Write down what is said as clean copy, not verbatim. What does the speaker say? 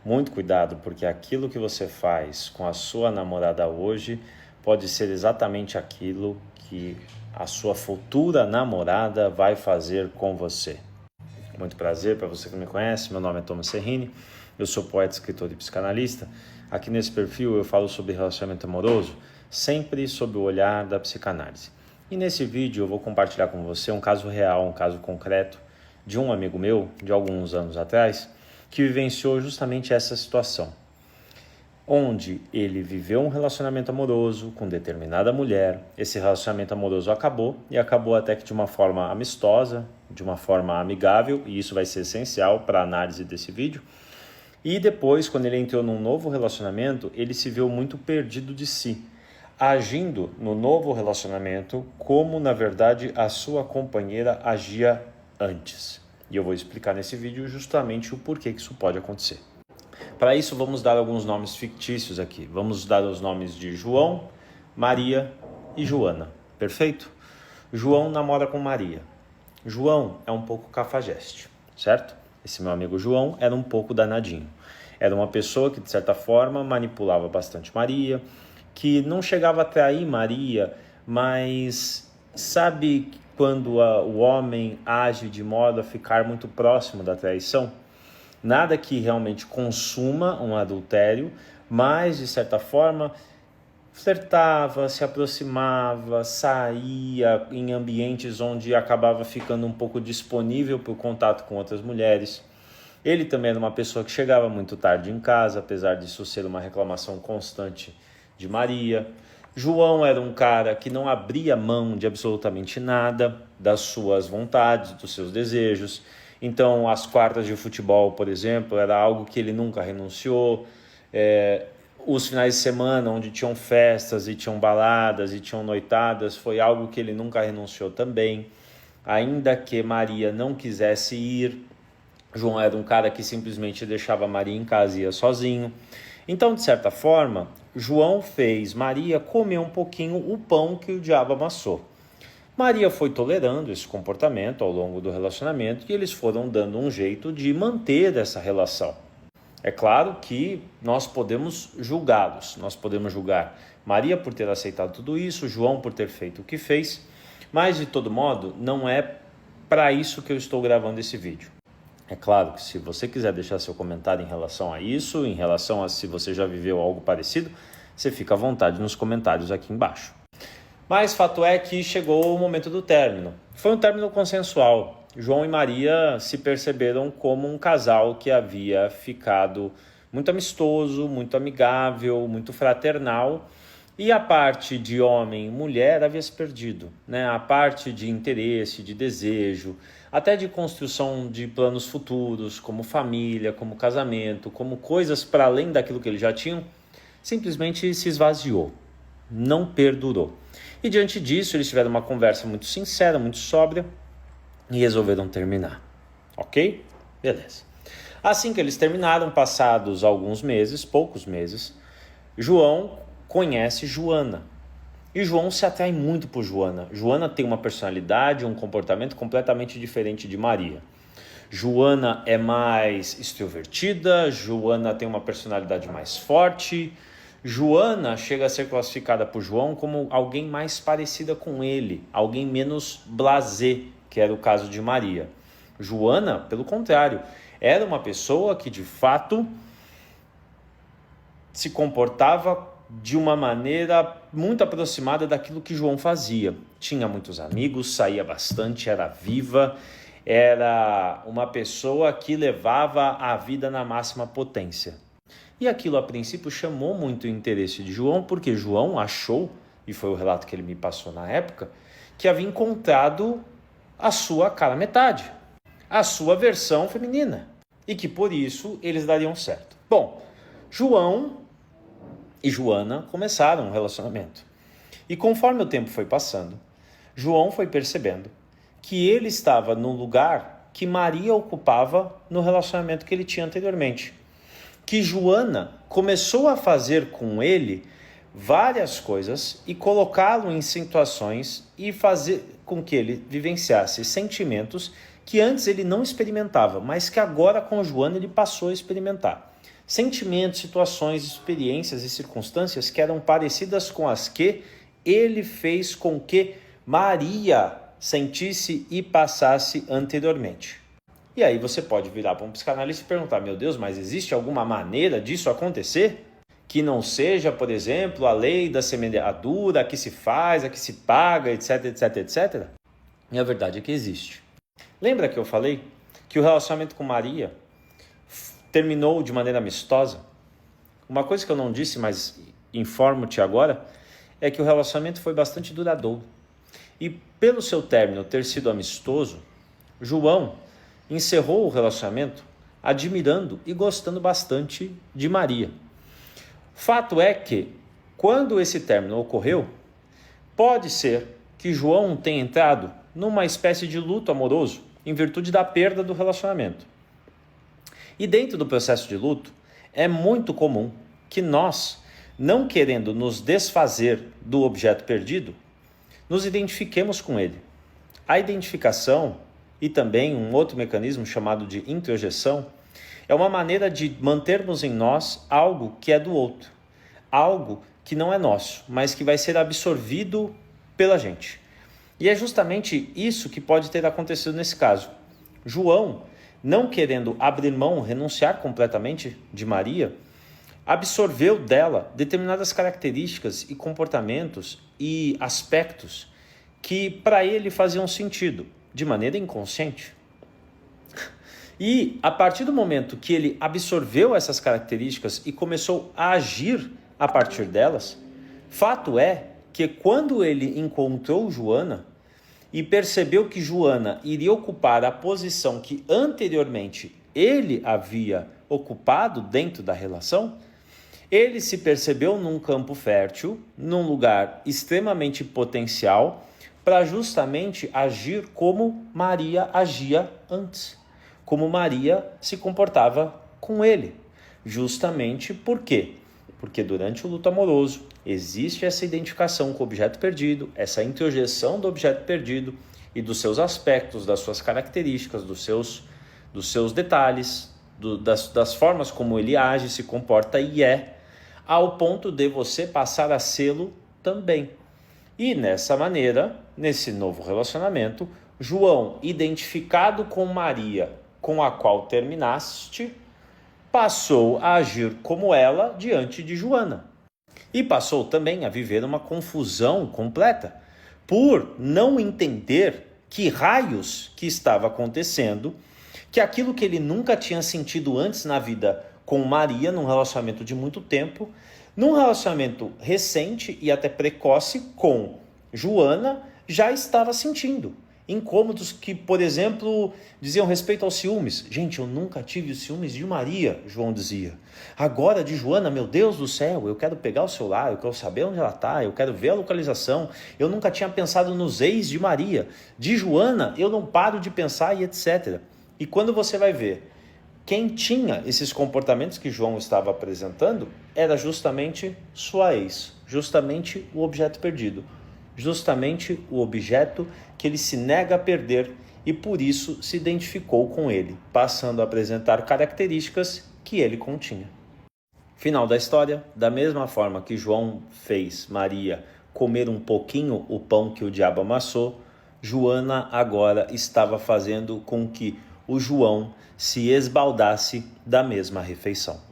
Muito cuidado, porque aquilo que você faz com a sua namorada hoje pode ser exatamente aquilo que a sua futura namorada vai fazer com você. Muito prazer, para você que não me conhece, meu nome é Thomas Serrini, eu sou poeta, escritor e psicanalista. Aqui nesse perfil eu falo sobre relacionamento amoroso, sempre sob o olhar da psicanálise. E nesse vídeo eu vou compartilhar com você um caso real, um caso concreto de um amigo meu, de alguns anos atrás, que vivenciou justamente essa situação, onde ele viveu um relacionamento amoroso com determinada mulher. Esse relacionamento amoroso acabou, e acabou até que de uma forma amistosa, de uma forma amigável, e isso vai ser essencial para a análise desse vídeo. E depois, quando ele entrou num novo relacionamento, ele se viu muito perdido de si, agindo no novo relacionamento como, na verdade, a sua companheira agia antes. E eu vou explicar nesse vídeo justamente o porquê que isso pode acontecer. Para isso, vamos dar alguns nomes fictícios aqui. Vamos dar os nomes de João, Maria e Joana. Perfeito? João namora com Maria. João é um pouco cafajeste, certo? Esse meu amigo João era um pouco danadinho. Era uma pessoa que, de certa forma, manipulava bastante Maria, que não chegava a trair Maria, mas sabe quando o homem age de modo a ficar muito próximo da traição? Nada que realmente consuma um adultério, mas, de certa forma, flertava, se aproximava, saía em ambientes onde acabava ficando um pouco disponível para o contato com outras mulheres. Ele também era uma pessoa que chegava muito tarde em casa, apesar disso ser uma reclamação constante de Maria. João era um cara que não abria mão de absolutamente nada, das suas vontades, dos seus desejos. Então, as quartas de futebol, por exemplo, era algo que ele nunca renunciou. Os finais de semana, onde tinham festas e tinham baladas e tinham noitadas, foi algo que ele nunca renunciou também. Ainda que Maria não quisesse ir, João era um cara que simplesmente deixava Maria em casa e ia sozinho. Então, de certa forma, João fez Maria comer um pouquinho o pão que o diabo amassou. Maria foi tolerando esse comportamento ao longo do relacionamento e eles foram dando um jeito de manter essa relação. É claro que nós podemos julgá-los, nós podemos julgar Maria por ter aceitado tudo isso, João por ter feito o que fez, mas de todo modo não é para isso que eu estou gravando esse vídeo. É claro que se você quiser deixar seu comentário em relação a isso, em relação a se você já viveu algo parecido, você fica à vontade nos comentários aqui embaixo. Mas fato é que chegou o momento do término. Foi um término consensual. João e Maria se perceberam como um casal que havia ficado muito amistoso, muito amigável, muito fraternal. E a parte de homem e mulher havia se perdido, né? A parte de interesse, de desejo, até de construção de planos futuros, como família, como casamento, como coisas para além daquilo que eles já tinham, simplesmente se esvaziou, não perdurou. E diante disso, eles tiveram uma conversa muito sincera, muito sóbria e resolveram terminar. Ok? Beleza. Assim que eles terminaram, passados alguns meses, poucos meses, João conhece Joana. E João se atrai muito por Joana. Joana tem uma personalidade, um comportamento completamente diferente de Maria. Joana é mais extrovertida, Joana tem uma personalidade mais forte. Joana chega a ser classificada por João como alguém mais parecida com ele, alguém menos blasé, que era o caso de Maria. Joana, pelo contrário, era uma pessoa que de fato se comportava de uma maneira muito aproximada daquilo que João fazia. Tinha muitos amigos, saía bastante, era viva, era uma pessoa que levava a vida na máxima potência. E aquilo a princípio chamou muito o interesse de João, porque João achou, e foi o relato que ele me passou na época, que havia encontrado a sua cara metade, a sua versão feminina, e que por isso eles dariam certo. Bom, João e Joana começaram um relacionamento. E conforme o tempo foi passando, João foi percebendo que ele estava no lugar que Maria ocupava no relacionamento que ele tinha anteriormente. Que Joana começou a fazer com ele várias coisas e colocá-lo em situações e fazer com que ele vivenciasse sentimentos que antes ele não experimentava, mas que agora com Joana ele passou a experimentar. Sentimentos, situações, experiências e circunstâncias que eram parecidas com as que ele fez com que Maria sentisse e passasse anteriormente. E aí você pode virar para um psicanalista e perguntar, meu Deus, mas existe alguma maneira disso acontecer? Que não seja, por exemplo, a lei da semeadura, a que se faz, a que se paga, etc, etc, etc? E a verdade é que existe. Lembra que eu falei que o relacionamento com Maria terminou de maneira amistosa? Uma coisa que eu não disse, mas informo-te agora, é que o relacionamento foi bastante duradouro. E pelo seu término ter sido amistoso, João encerrou o relacionamento admirando e gostando bastante de Maria. Fato é que, quando esse término ocorreu, pode ser que João tenha entrado numa espécie de luto amoroso em virtude da perda do relacionamento. E dentro do processo de luto, é muito comum que nós, não querendo nos desfazer do objeto perdido, nos identifiquemos com ele. A identificação e também um outro mecanismo chamado de introjeção é uma maneira de mantermos em nós algo que é do outro, algo que não é nosso, mas que vai ser absorvido pela gente. E é justamente isso que pode ter acontecido nesse caso. João, não querendo abrir mão, renunciar completamente de Maria, absorveu dela determinadas características e comportamentos e aspectos que para ele faziam sentido, de maneira inconsciente. E a partir do momento que ele absorveu essas características e começou a agir a partir delas, fato é que quando ele encontrou Joana e percebeu que Joana iria ocupar a posição que anteriormente ele havia ocupado dentro da relação, ele se percebeu num campo fértil, num lugar extremamente potencial, para justamente agir como Maria agia antes, como Maria se comportava com ele. Justamente por quê? Porque durante o luto amoroso existe essa identificação com o objeto perdido, essa introjeção do objeto perdido e dos seus aspectos, das suas características, dos seus detalhes, das formas como ele age, se comporta e é, ao ponto de você passar a sê-lo também. E nessa maneira, nesse novo relacionamento, João, identificado com Maria, com a qual terminaste, passou a agir como ela diante de Joana. E passou também a viver uma confusão completa, por não entender que raios que estava acontecendo, que aquilo que ele nunca tinha sentido antes na vida com Maria, num relacionamento de muito tempo, num relacionamento recente e até precoce com Joana, já estava sentindo. Incômodos que, por exemplo, diziam respeito aos ciúmes. Gente, eu nunca tive os ciúmes de Maria, João dizia. Agora de Joana, meu Deus do céu, eu quero pegar o celular, eu quero saber onde ela está, eu quero ver a localização. Eu nunca tinha pensado nos ex de Maria. De Joana, eu não paro de pensar e etc. E quando você vai ver quem tinha esses comportamentos que João estava apresentando, era justamente sua ex, justamente o objeto perdido. Justamente o objeto que ele se nega a perder e por isso se identificou com ele, passando a apresentar características que ele continha. Final da história, da mesma forma que João fez Maria comer um pouquinho o pão que o diabo amassou, Joana agora estava fazendo com que o João se esbaldasse da mesma refeição.